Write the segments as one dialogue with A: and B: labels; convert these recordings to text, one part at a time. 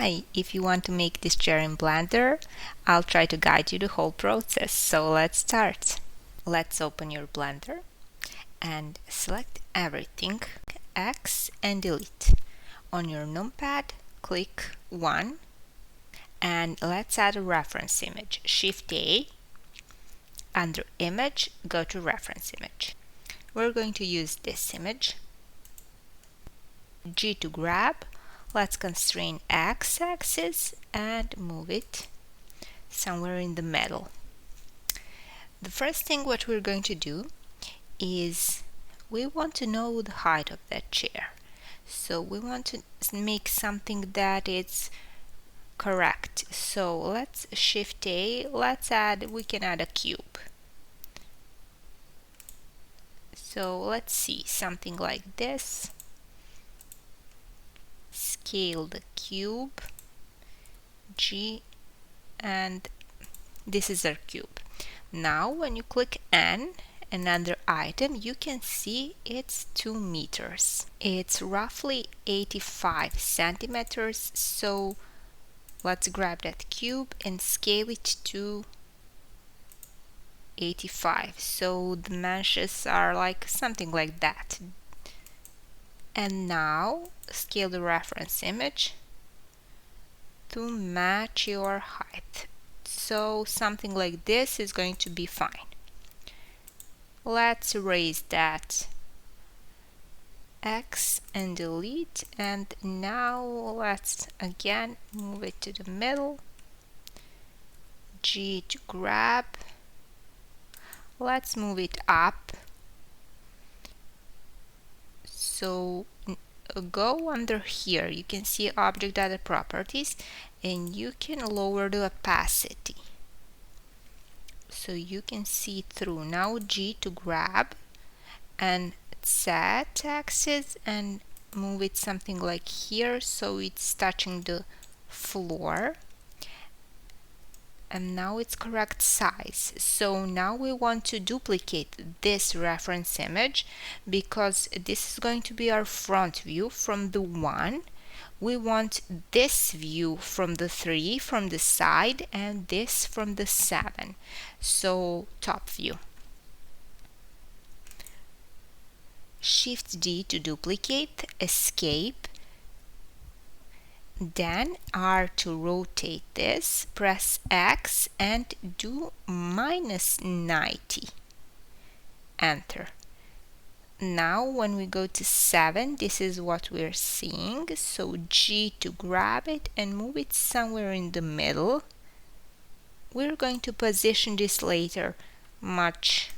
A: Hi, if you want to make this chair in Blender, I'll try to guide you the whole process. So let's start. Let's open your Blender and select everything, X and delete. On your numpad, click 1 and let's add a reference image. Shift A, under image, go to reference image. We're going to use this image. G to grab. Let's constrain X-axis and move it somewhere in the middle. The first thing what we're going to do is we want to know the height of that chair. So we want to make something that is correct. So let's Shift A, we can add a cube. So let's see, something like this. Scale the cube, G, and this is our cube. Now when you click N and under item, you can see it's 2 meters. It's roughly 85 centimeters, so let's grab that cube and scale it to 85. So the meshes are like something like that. And now scale the reference image to match your height. So something like this is going to be fine. Let's erase that X and delete, and now let's again move it to the middle. G to grab. Let's move it up. So go under here, you can see object data properties and you can lower the opacity so you can see through. Now G to grab and set axis and move it something like here so it's touching the floor, and now it's correct size. So now we want to duplicate this reference image because this is going to be our front view from the 1. We want this view from the 3 from the side and this from the 7. So top view. Shift D to duplicate, escape. Then R to rotate this, press X and do -90. Enter. Now when we go to 7, this is what we're seeing. So G to grab it and move it somewhere in the middle. We're going to position this later much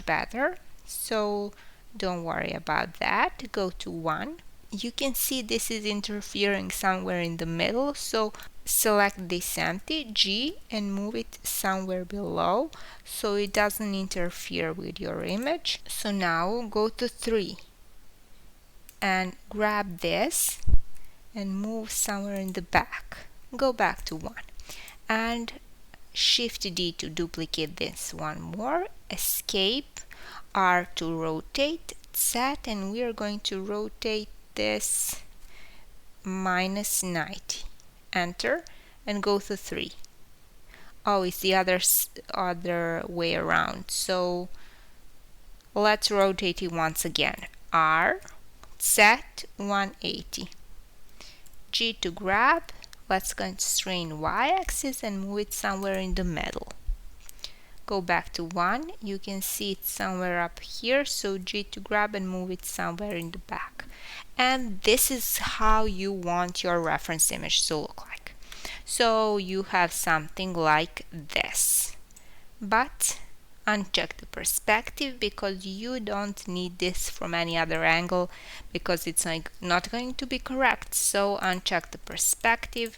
A: better. So don't worry about that. Go to 1. You can see this is interfering somewhere in the middle, so select this empty, G, and move it somewhere below so it doesn't interfere with your image. So now go to 3 and grab this and move somewhere in the back. Go back to 1 and Shift D to duplicate this one more, escape, R to rotate, set, and we are going to rotate this -90. Enter and go to 3. Oh, it's the other way around. So let's rotate it once again. R, set, 180. G to grab. Let's constrain Y-axis and move it somewhere in the middle. Go back to 1. You can see it somewhere up here, so G to grab and move it somewhere in the back. And this is how you want your reference image to look like. So you have something like this. But uncheck the perspective because you don't need this from any other angle because it's not going to be correct. So uncheck the perspective.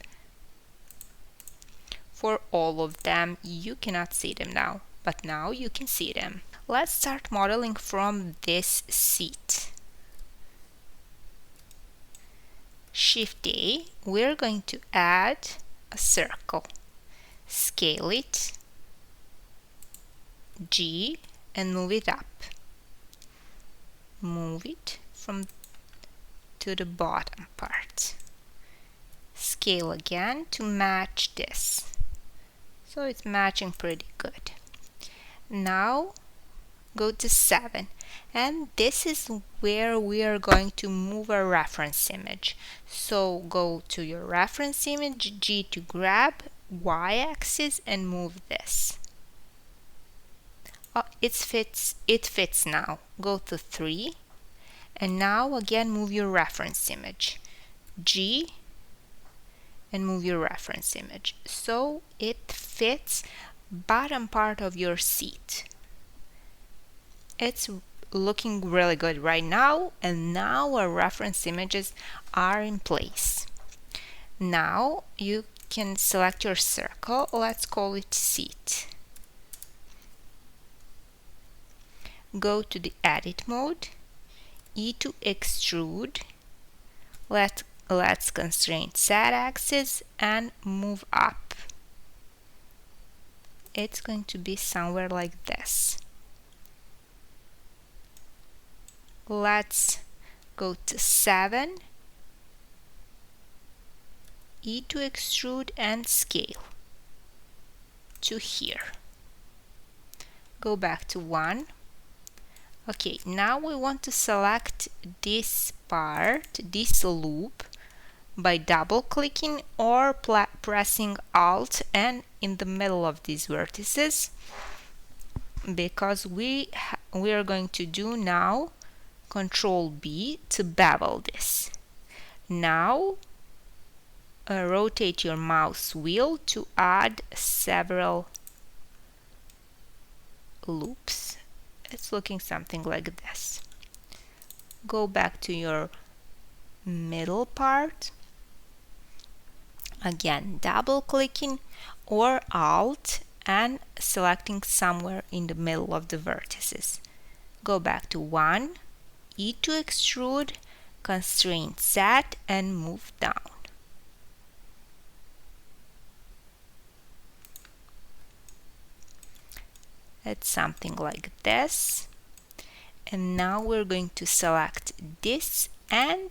A: For all of them, you cannot see them now, but now you can see them. Let's start modeling from this seat. Shift A, we're going to add a circle. Scale it, G, and move it up. Move it from to the bottom part. Scale again to match this. So it's matching pretty good. Now go to 7, and this is where we are going to move our reference image. So go to your reference image, G to grab, Y-axis, and move this. Oh, it fits now. Go to 3, and now again move your reference image, G, and move your reference image so it fits bottom part of your seat. It's looking really good right now, and now our reference images are in place. Now you can select your circle. Let's call it seat. Go to the edit mode, E to extrude. Let's constrain Z axis and move up. It's going to be somewhere like this. Let's go to 7, E to extrude and scale to here. Go back to 1. Okay, now we want to select this part, this loop, by double clicking or pressing Alt and in the middle of these vertices, because we are going to do now Control B to bevel this. Now rotate your mouse wheel to add several loops. It's looking something like this. Go back to your middle part. Again, double clicking or Alt and selecting somewhere in the middle of the vertices. Go back to 1, E to extrude, constrain Z and move down. It's something like this. And now we're going to select this and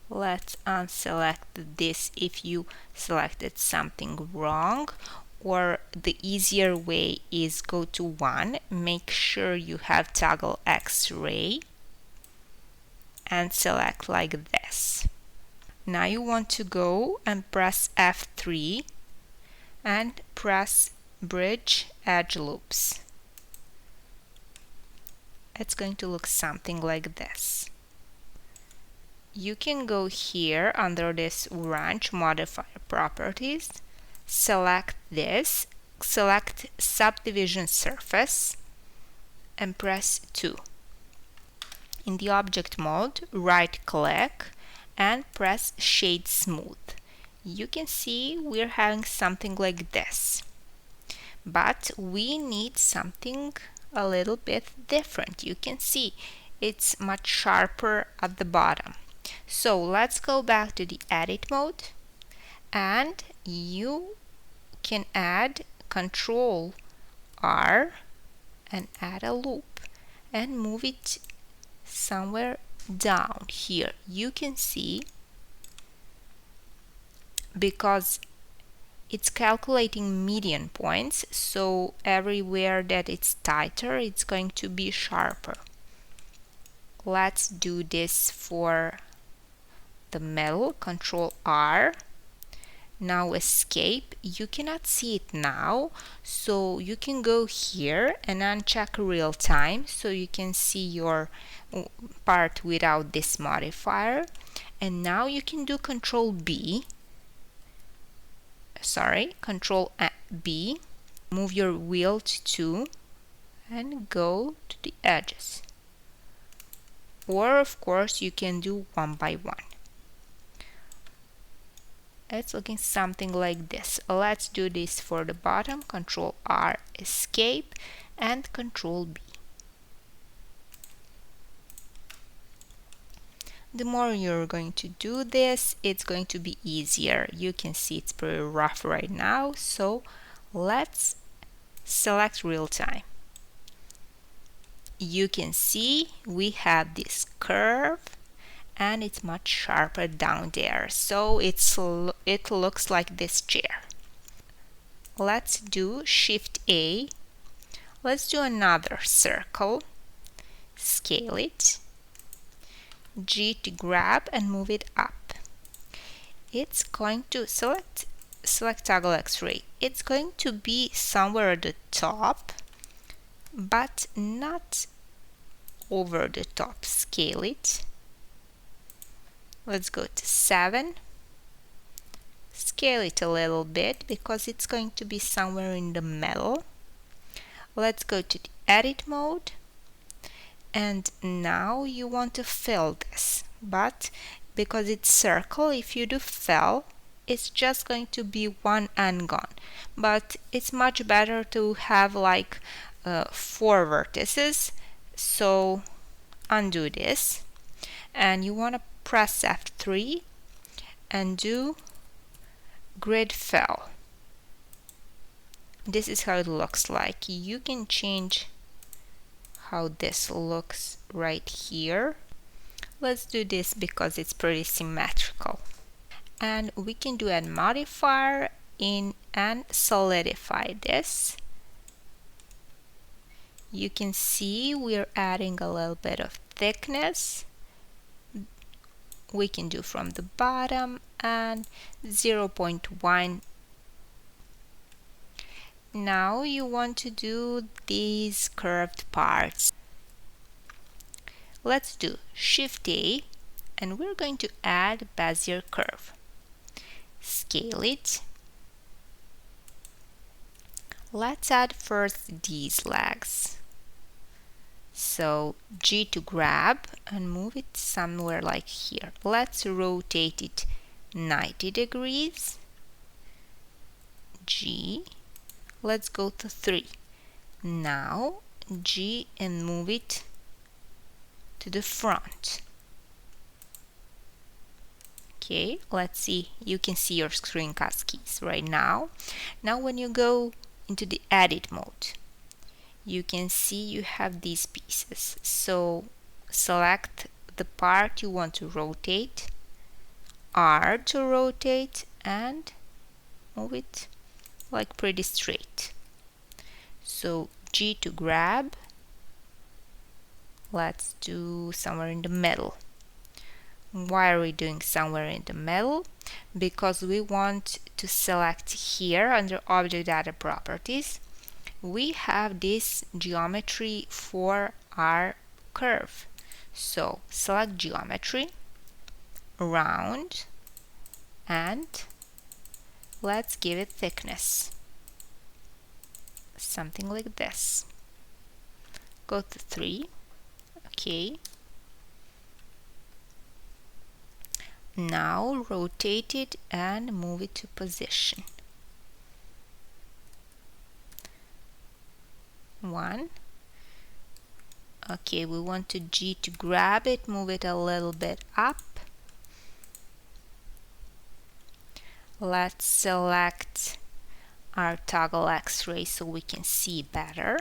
A: let's unselect this if you selected something wrong, or the easier way is go to 1, make sure you have toggle X-ray and select like this. Now you want to go and press F3 and press Bridge Edge Loops. It's going to look something like this. You can go here under this Wrench Modifier Properties, select this, select Subdivision Surface, and press 2. In the Object mode, right-click and press Shade Smooth. You can see we're having something like this, but we need something a little bit different. You can see it's much sharper at the bottom. So let's go back to the edit mode, and you can add Control R and add a loop and move it somewhere down here. You can see because it's calculating median points, so everywhere that it's tighter it's going to be sharper. Let's do this for the middle. Control R. Now escape. You cannot see it now, so you can go here and uncheck real time so you can see your part without this modifier. And now you can do Control B. Control B. Move your wheel to 2 and go to the edges. Or of course you can do one by one. It's looking something like this. Let's do this for the bottom. Control R, escape, and Control B. The more you're going to do this, it's going to be easier. You can see it's pretty rough right now, so let's select real time. you can see we have this curve and it's much sharper down there, so it looks like this chair. Let's do Shift A. Let's do another circle, scale it, G to grab and move it up. It's going to select toggle X-ray. It's going to be somewhere at the top, but not over the top. Scale it. Let's go to 7. Scale it a little bit because it's going to be somewhere in the middle. Let's go to the edit mode, and now you want to fill this, but because it's circle, if you do fill, it's just going to be one end gone, but it's much better to have like 4 vertices. So undo this, and you want to press F3 and do grid fill. This is how it looks like. You can change how this looks right here. Let's do this because it's pretty symmetrical. And we can do a modifier in and solidify this. You can see we're adding a little bit of thickness. We can do from the bottom and 0.1. Now you want to do these curved parts. Let's do Shift A, and we're going to add bezier curve. Scale it. Let's add first these legs. So G to grab and move it somewhere like here. Let's rotate it 90 degrees. G. Let's go to 3. Now G and move it to the front. Okay, let's see. You can see your screencast keys right now. Now when you go into the edit mode, you can see you have these pieces. So select the part you want to rotate, R to rotate, and move it like pretty straight. So G to grab. Let's do somewhere in the middle. Why are we doing somewhere in the middle? Because we want to select here under Object Data Properties. We have this geometry for our curve. So select Geometry, Round, and let's give it thickness. Something like this. Go to 3. Okay. Now rotate it and move it to position. 1. Okay, we want to G to grab it, move it a little bit up. Let's select our toggle X-ray so we can see better.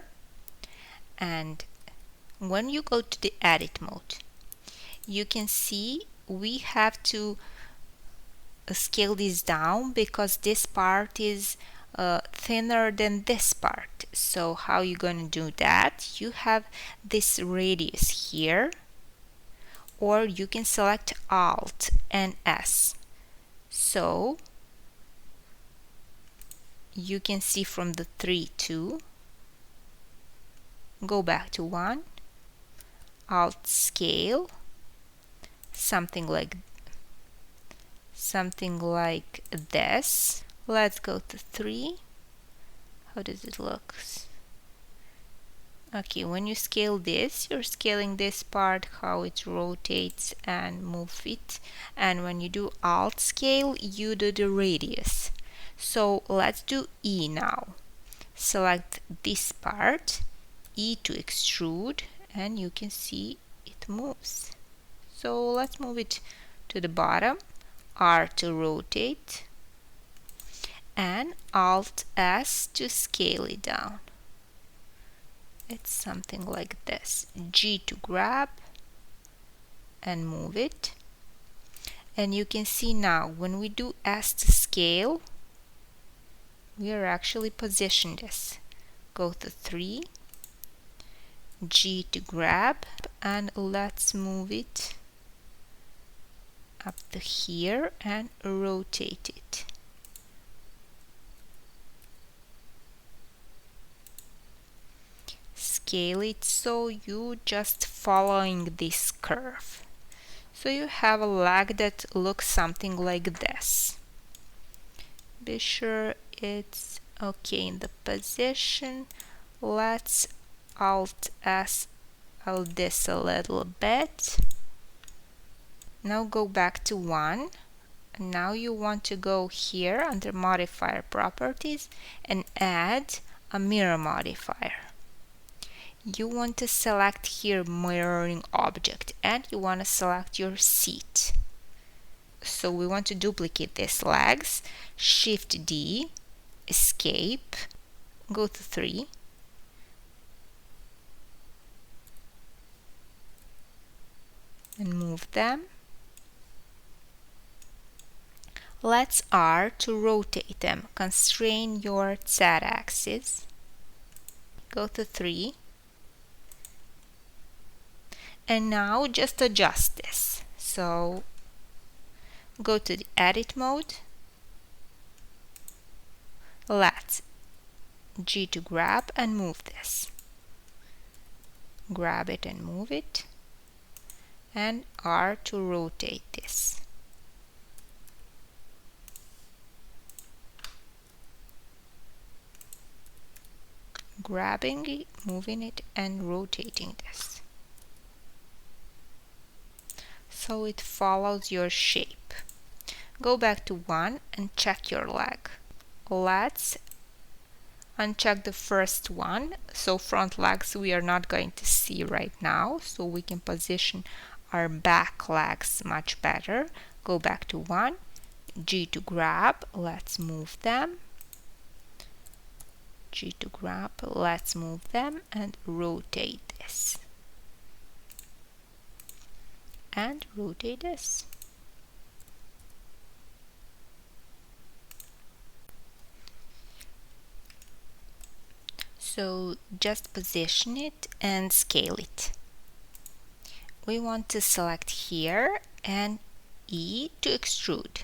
A: And when you go to the edit mode, you can see we have to scale this down because this part is thinner than this part. So how you going to do that? You have this radius here, or you can select Alt and S. So you can see from the 3 2, go back to 1, Alt scale, something like this. Let's go to 3. How does it look? Okay, when you scale this, you're scaling this part, how it rotates and move it. And when you do Alt scale, you do the radius. So let's do E now. Select this part, E to extrude, and you can see it moves. So let's move it to the bottom, R to rotate, and Alt S to scale it down. It's something like this. G to grab and move it. And you can see now when we do S to scale, we are actually positioned this. Go to 3, G to grab, and let's move it up to here and rotate it. Scale it so you just following this curve. So you have a leg that looks something like this. Be sure it's okay in the position. Let's Alt S this a little bit. Now go back to 1. Now you want to go here under modifier properties and add a mirror modifier. You want to select here mirroring object and you want to select your seat. So we want to duplicate these legs. Shift D, escape, go to 3. And move them. Let's R to rotate them. Constrain your Z-axis. Go to 3. And now just adjust this. So go to the edit mode. Let's G to grab and move this. Grab it and move it. And R to rotate this. Grabbing it, moving it, and rotating this. So it follows your shape. Go back to 1 and check your leg. Let's uncheck the first one. So front legs we are not going to see right now. So we can position our back legs much better. Go back to 1. G to grab. Let's move them. G to grab, let's move them and rotate this. And rotate this. So just position it and scale it. We want to select here and E to extrude.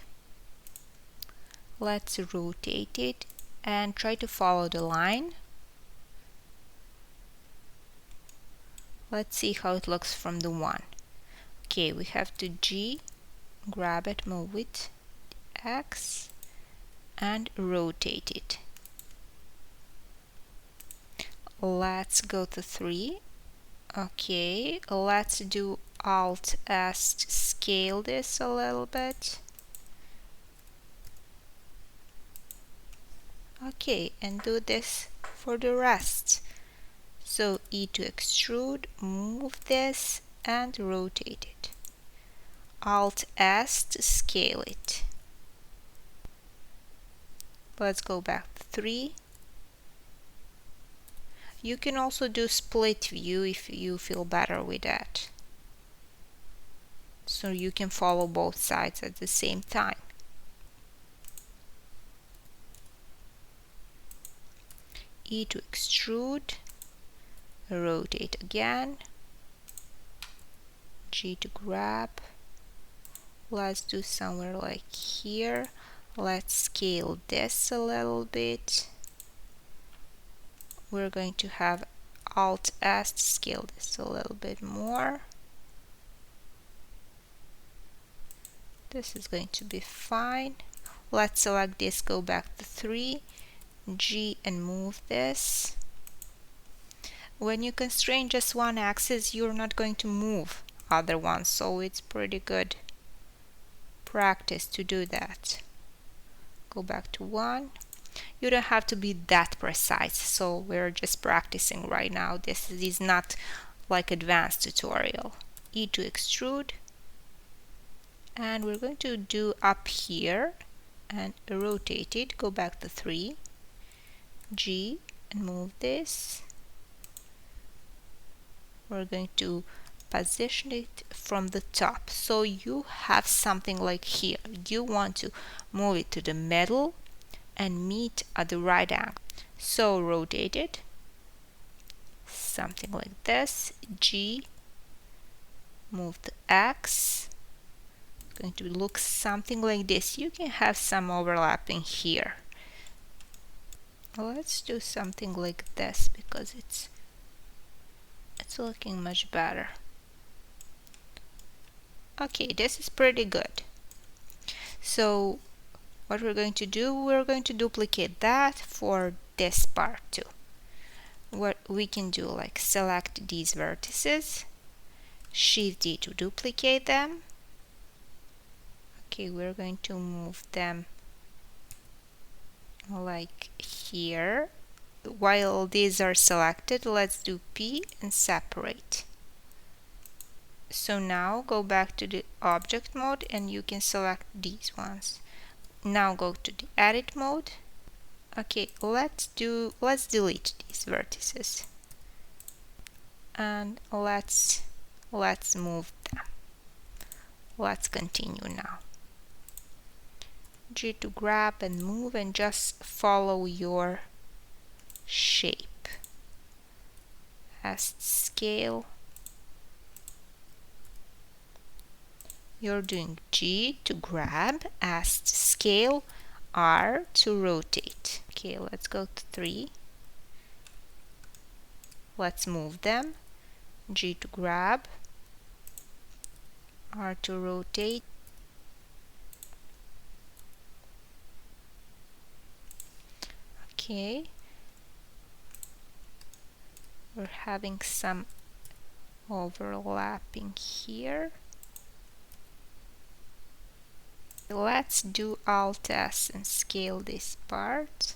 A: Let's rotate it and try to follow the line. Let's see how it looks from the 1. Okay, we have to G, grab it, move it, X, and rotate it. Let's go to 3. Okay, let's do Alt S to scale this a little bit. Okay, and do this for the rest. So E to extrude, move this and rotate it. Alt S to scale it. Let's go back to 3. You can also do split view if you feel better with that. So you can follow both sides at the same time. E to extrude, rotate again, G to grab. Let's do somewhere like here. Let's scale this a little bit. We're going to have Alt S to scale this a little bit more. This is going to be fine. Let's select this, go back to 3, G and move this. When you constrain just one axis, you're not going to move other ones, so it's pretty good practice to do that. Go back to 1. You don't have to be that precise, so we're just practicing right now. This is not like advanced tutorial. E to extrude, and we're going to do up here and rotate it. Go back to 3, G and move this, we're going to position it from the top. So you have something like here. You want to move it to the middle and meet at the right angle. So rotate it, something like this. G, move the X. It's going to look something like this. You can have some overlapping here. Let's do something like this because it's looking much better. Okay, this is pretty good. So what we're going to do, we're going to duplicate that for this part too. What we can do, like select these vertices, Shift D to duplicate them. Okay, we're going to move them like here. While these are selected, let's do P and separate. So now go back to the object mode and you can select these ones. Now go to the edit mode. Okay, let's delete these vertices. And let's move them. Let's continue now. G to grab and move and just follow your shape. As scale, you're doing G to grab, as scale, R to rotate. Okay, let's go to 3. Let's move them. G to grab, R to rotate. Okay, we're having some overlapping here. Let's do Alt S and scale this part.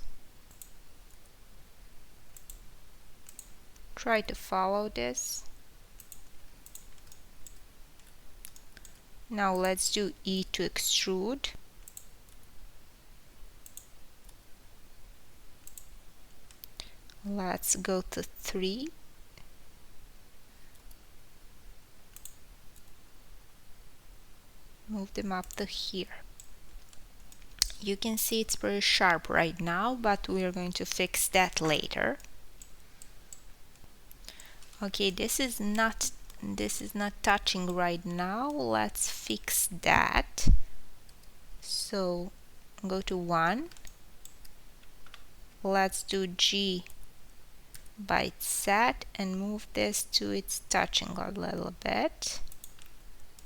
A: Try to follow this. Now let's do E to extrude. Let's go to 3. Move them up to here. You can see it's pretty sharp right now, but we are going to fix that later. Okay, this is not touching right now. Let's fix that. So go to 1. Let's do G by set and move this to its touching a little bit.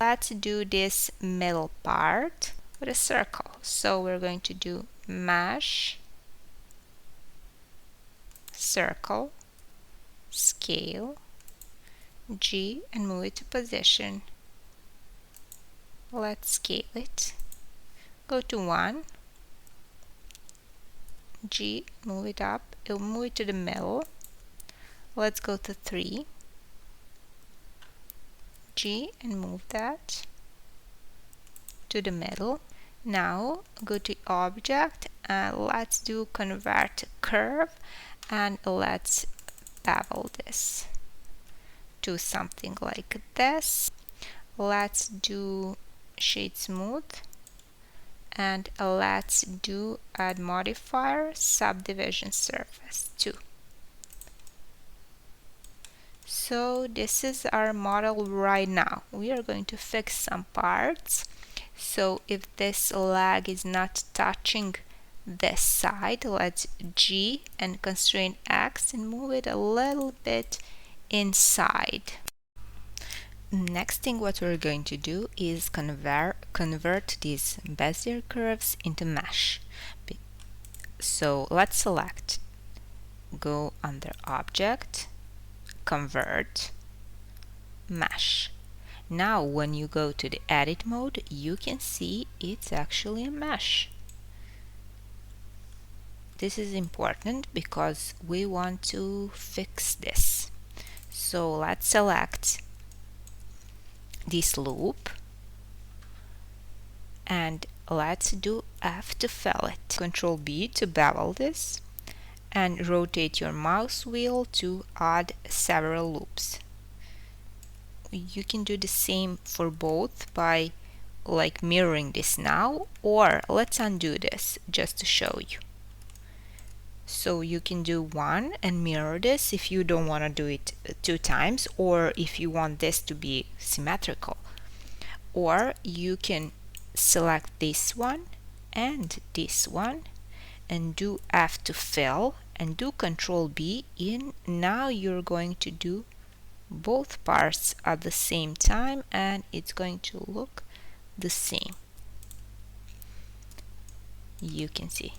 A: Let's do this middle part with a circle. So we're going to do mesh, circle, scale, G and move it to position. Let's scale it. Go to 1, G, move it up, it'll move it to the middle. Let's go to 3, G and move that to the middle. Now go to object and let's do convert curve and let's bevel this to something like this. Let's do shade smooth and let's do add modifier subdivision surface 2. So this is our model right now. We are going to fix some parts. So if this leg is not touching this side, let's G and constrain X and move it a little bit inside. Next thing what we're going to do is convert these bezier curves into mesh. So let's select, go under object, convert, mesh. Now when you go to the edit mode, you can see it's actually a mesh. This is important because we want to fix this. So let's select this loop and let's do F to fill it. Control B to bevel this and rotate your mouse wheel to add several loops. you can do the same for both by like mirroring this now, or let's undo this just to show you. So you can do one and mirror this if you don't want to do it 2 times, or if you want this to be symmetrical. Or you can select this one and this one and do F to fill and do Control B in. Now you're going to do both parts at the same time and it's going to look the same. You can see.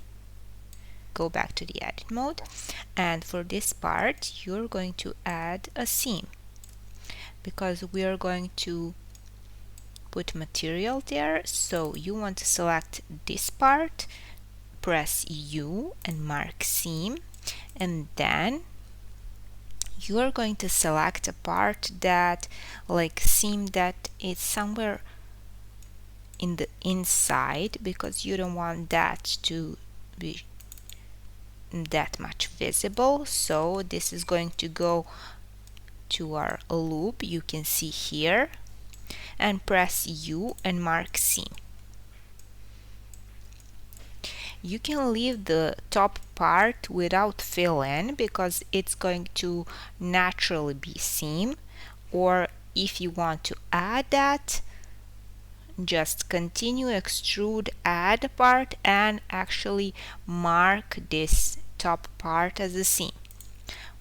A: Go back to the edit mode, and for this part you're going to add a seam because we are going to put material there. So you want to select this part, press U and mark seam, and then you are going to select a part that like seam that is somewhere in the inside because you don't want that to be that much visible. So this is going to go to our loop, you can see here, and press U and mark seam. You can leave the top part without fill in because it's going to naturally be seam, or if you want to add that, just continue extrude add part and actually mark this top part as a seam.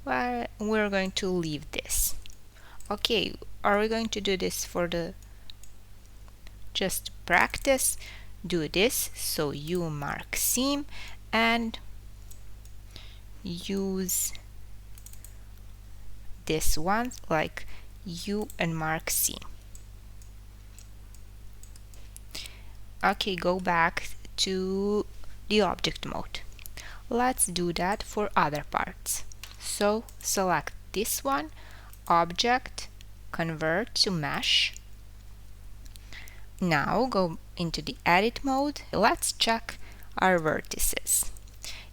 A: Well, we're going to leave this. Okay, are we going to do this for the just practice? Do this, so you mark seam and use this one like U and mark seam. Okay, go back to the object mode. Let's do that for other parts. So select this one, object, convert to mesh. Now go into the edit mode. Let's check our vertices.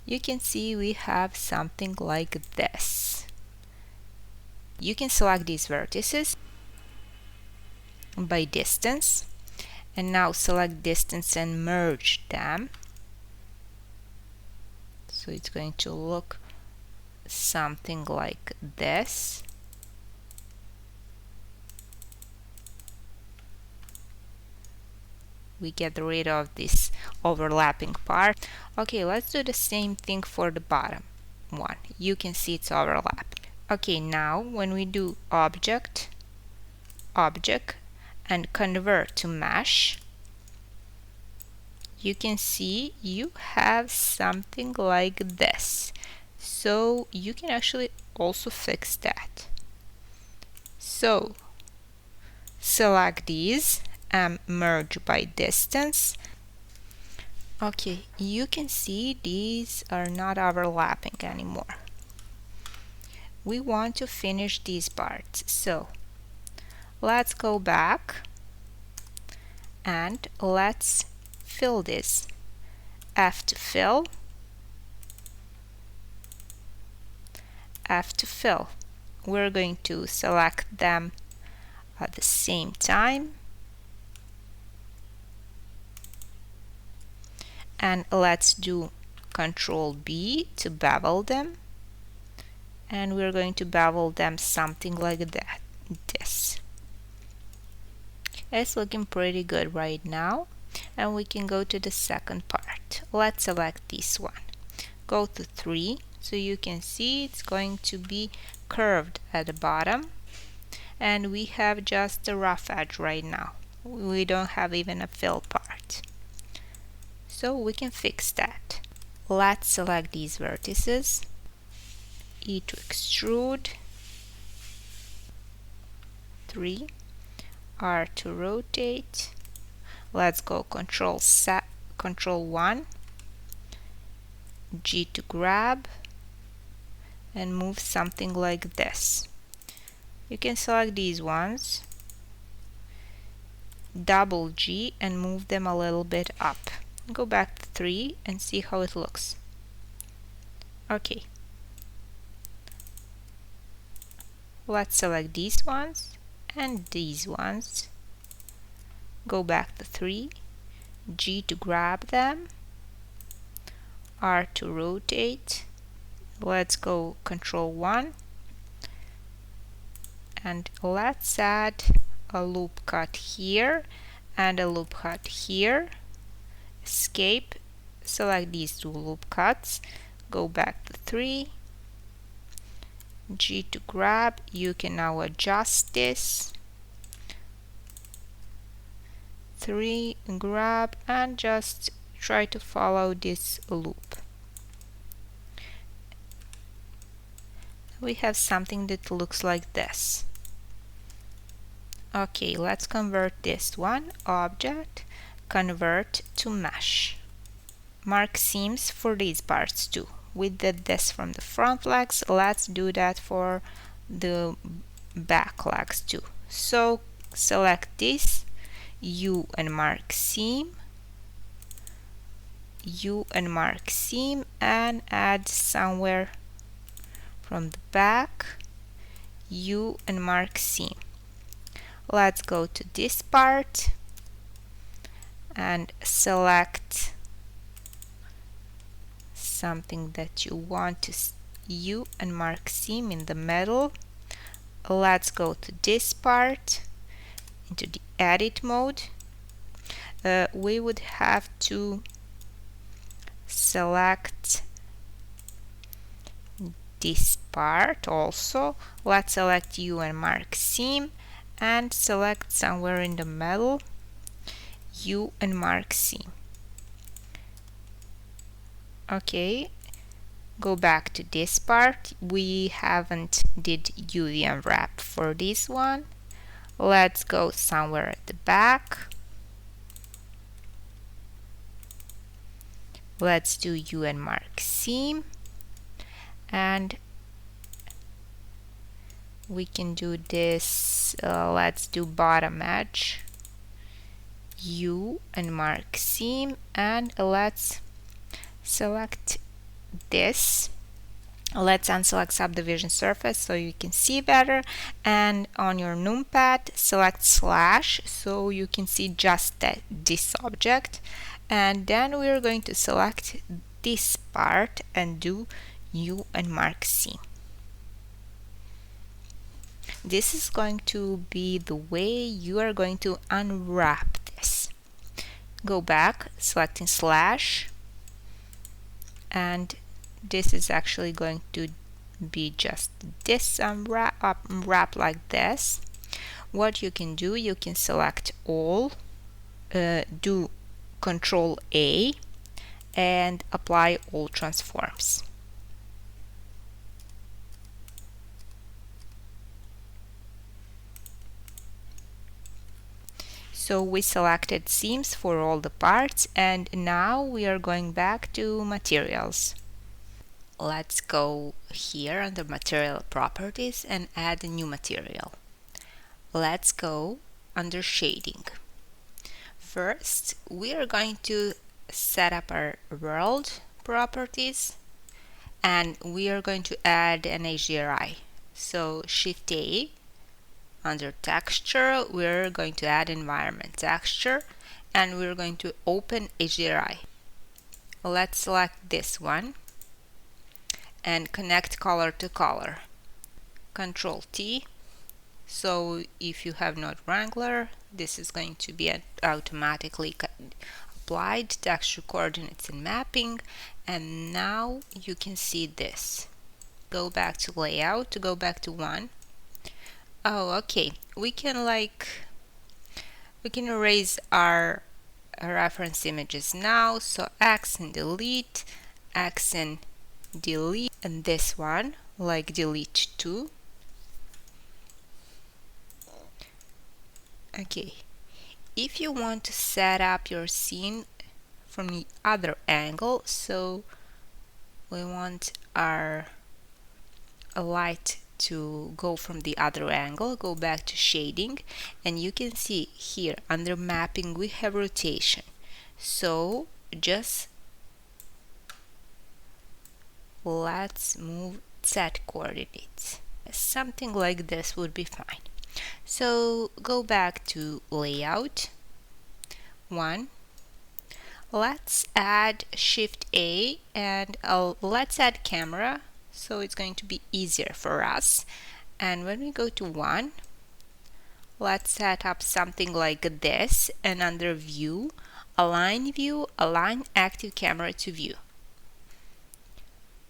A: You can see we have something like this. You can select these vertices by distance, and now select distance and merge them. So it's going to look something like this. We get rid of this overlapping part. Okay, let's do the same thing for the bottom one. You can see it's overlapped. Okay, now when we do object, object, and convert to mesh, you can see you have something like this. So you can actually also fix that. So select these and merge by distance. Okay, you can see these are not overlapping anymore. We want to finish these parts, so let's go back and let's fill this. F to fill, F to fill. We're going to select them at the same time, and let's do Control B to bevel them, and we're going to bevel them something like that. This. It's looking pretty good right now, and we can go to the second part. Let's select this one. Go to 3, so you can see it's going to be curved at the bottom, and we have just a rough edge right now. We don't have even a fill part. So we can fix that. Let's select these vertices, E to extrude, 3, R to rotate. Let's go Control 1, G to grab, and move something like this. You can select these ones, double G, and move them a little bit up. Go back to 3 and see how it looks. Okay. Let's select these ones and these ones. Go back to 3, G to grab them, R to rotate. Let's go Control 1 and let's add a loop cut here and a loop cut here. Escape, select these two loop cuts, go back to 3, G to grab. You can now adjust this. 3, grab, and just try to follow this loop. We have something that looks like this. Okay, let's convert this one, object, convert to mesh. Mark seams for these parts too. We did this from the front legs, let's do that for the back legs too. So select this, U and mark seam, U and mark seam, and add somewhere from the back, U and mark seam. Let's go to this part and select something that you want to U and mark seam in the middle. Let's go to this part into the edit mode. We would have to select this part also. Let's select U and mark seam and select somewhere in the middle, U and mark seam. Okay, go back to this part. We haven't did UV unwrap for this one. Let's go somewhere at the back. Let's do U and mark seam, and we can do this. Let's do bottom edge, U and mark seam, and let's select this. Let's unselect subdivision surface so you can see better, and on your numpad select slash so you can see just this object, and then we're going to select this part and do U and mark seam. This is going to be the way you are going to unwrap this. Go back, selecting slash, and this is actually going to be just this unwrap like this. What you can do, you can select all, do Control A, and apply all transforms. So we selected seams for all the parts, and now we are going back to materials. Let's go here under material properties and add a new material. Let's go under shading. First, we are going to set up our world properties, and we are going to add an HDRI. So Shift A, under texture, we're going to add environment texture, and we're going to open HDRI. Let's select this one and connect color to color. Control T. So if you have not Wrangler, this is going to be automatically applied, texture coordinates and mapping, and now you can see this. Go back to layout to go back to 1. Oh, okay. We can erase our reference images now. So X and delete, X and delete, and this one delete 2. Okay. If you want to set up your scene from the other angle, so we want our light to go from the other angle, go back to shading, and you can see here under mapping we have rotation. So just let's move set coordinates. Something like this would be fine. So go back to layout 1. Let's add Shift A and let's add camera, so it's going to be easier for us. And when we go to 1, let's set up something like this, and under view, align active camera to view.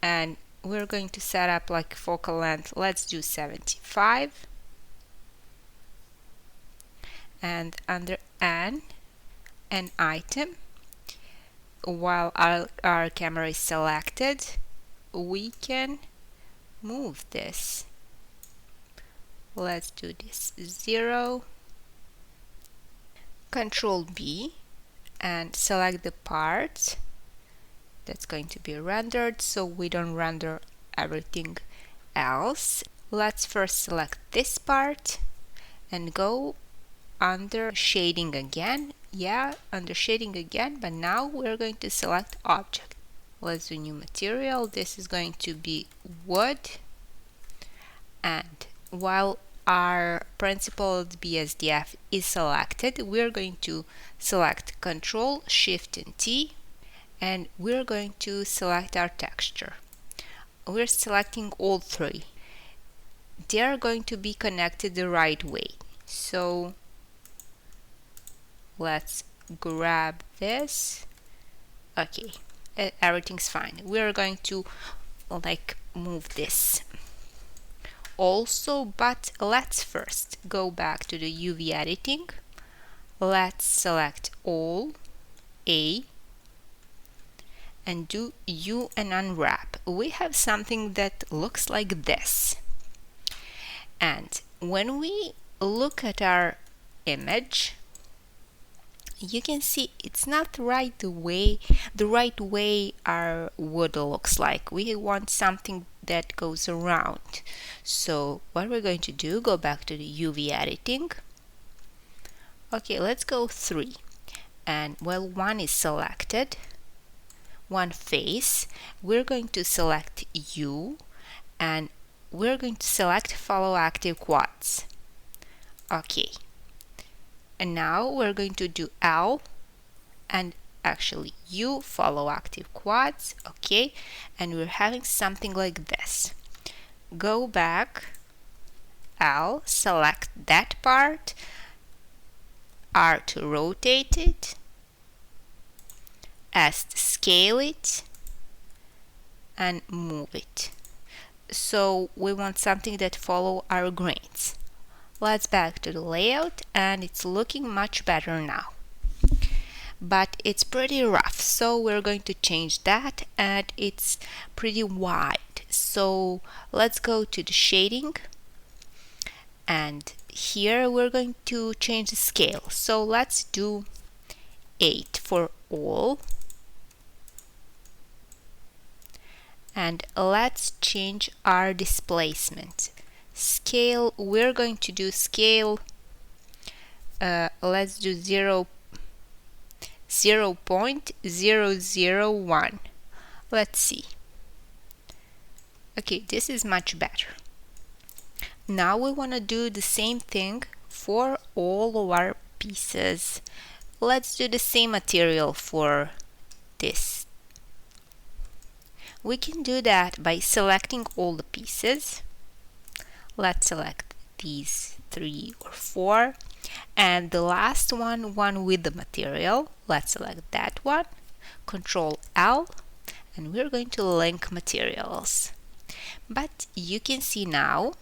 A: And we're going to set up like focal length, let's do 75. And under an item, while our camera is selected, we can move this. Let's do this 0. Control B and select the part that's going to be rendered, so we don't render everything else. Let's first select this part and go under shading again. Yeah, under shading again, but now we're going to select object. Let's do new material. This is going to be wood, and while our principled BSDF is selected, we're going to select Control Shift and T, and we're going to select our texture. We're selecting all 3. They are going to be connected the right way. So let's grab this. Okay, everything's fine. We're going to like move this also, but let's first go back to the UV editing. Let's select all, A, and do U and unwrap. We have something that looks like this. And when we look at our image, you can see it's not the right way our wood looks like. We want something that goes around. So what we're going to do, go back to the UV editing. Okay, let's go 3. And while 1 is selected, one face, we're going to select U, and we're going to select follow active quads. Okay. And now we're going to do L and actually U, follow active quads. Okay, and we're having something like this. Go back, L, select that part, R to rotate it, S to scale it, and move it. So we want something that follow our grains. Let's back to the layout, and it's looking much better now. But it's pretty rough, so we're going to change that, and it's pretty wide. So let's go to the shading, and here we're going to change the scale. So let's do 8 for all. And let's change our displacement. Scale, we're going to do scale, let's do 0.001. Let's see. Okay, this is much better. Now we want to do the same thing for all of our pieces. Let's do the same material for this. We can do that by selecting all the pieces. Let's select these 3 or 4, and the last one with the material. Let's select that one, Control L, and we're going to link materials. But you can see now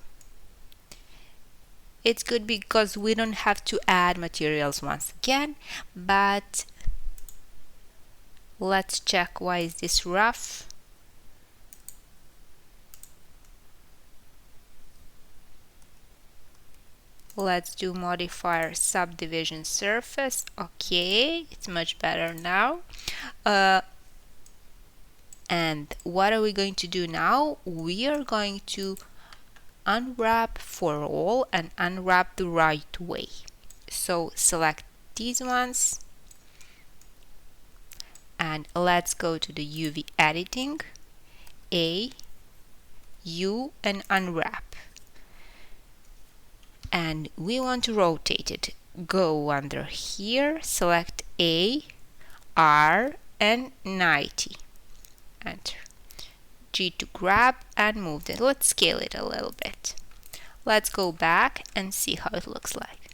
A: it's good because we don't have to add materials once again. But let's check, why is this rough? Let's do modifier subdivision surface. Okay, it's much better now. And what are we going to do now? We are going to unwrap for all and unwrap the right way. So select these ones, and let's go to the UV editing, A, U, and unwrap. and we want to rotate it. Go under here, select A, R, and 90. Enter. G to grab and move it. Let's scale it a little bit. Let's go back and see how it looks like.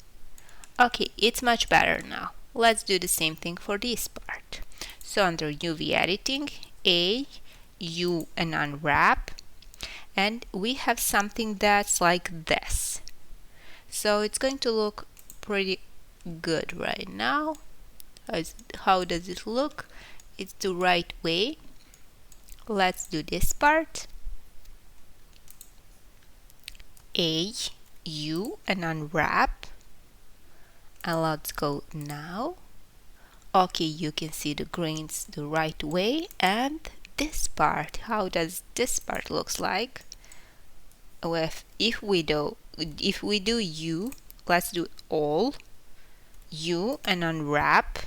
A: Okay, it's much better now. Let's do the same thing for this part. So under UV editing, A, U, and unwrap, and we have something that's like this. So it's going to look pretty good right now. How does it look? It's the right way. Let's do this part. A, U, and unwrap. And let's go now. Okay, you can see the grains the right way. And this part, how does this part looks like? If we do U, let's do all U and unwrap.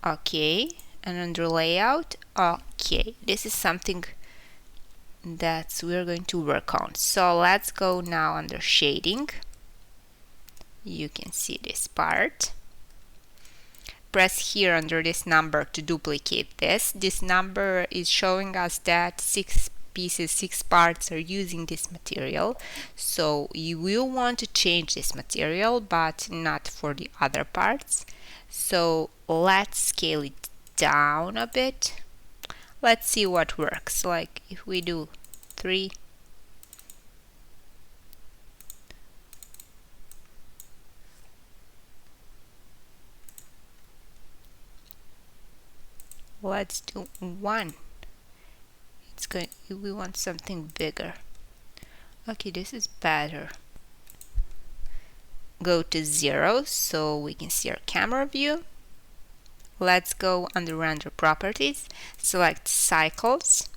A: Okay, and under layout, okay, this is something that we're going to work on. So let's go now under shading. You can see this part. Press here under this number to duplicate this. This number is showing us that 6 pieces, 6 parts are using this material. So you will want to change this material, but not for the other parts. So let's scale it down a bit. Let's see what works. Like if we do 3, let's do 1. We want something bigger. Okay, this is better. Go to 0 so we can see our camera view. Let's go under render properties, select cycles.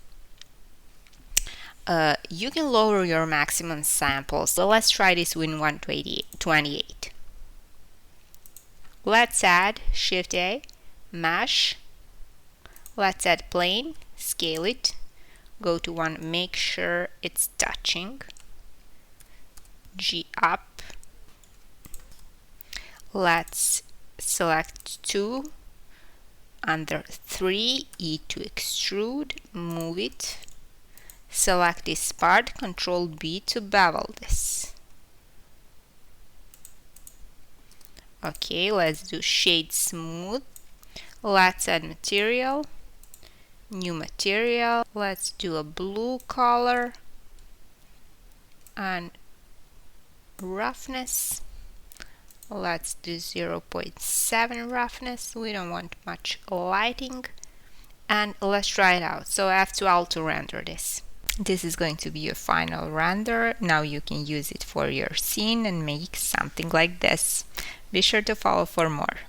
A: You can lower your maximum samples. So let's try this with 128. Let's add Shift A, mesh. Let's add plane, scale it. Go to 1, make sure it's touching. G up. Let's select 2. Under 3, E to extrude, move it. Select this part, Control B to bevel this. Okay, let's do shade smooth. Let's add material, new material. Let's do a blue color and roughness. Let's do 0.7 roughness. We don't want much lighting. And let's try it out. So I have to auto render this. This is going to be your final render. Now you can use it for your scene and make something like this. Be sure to follow for more.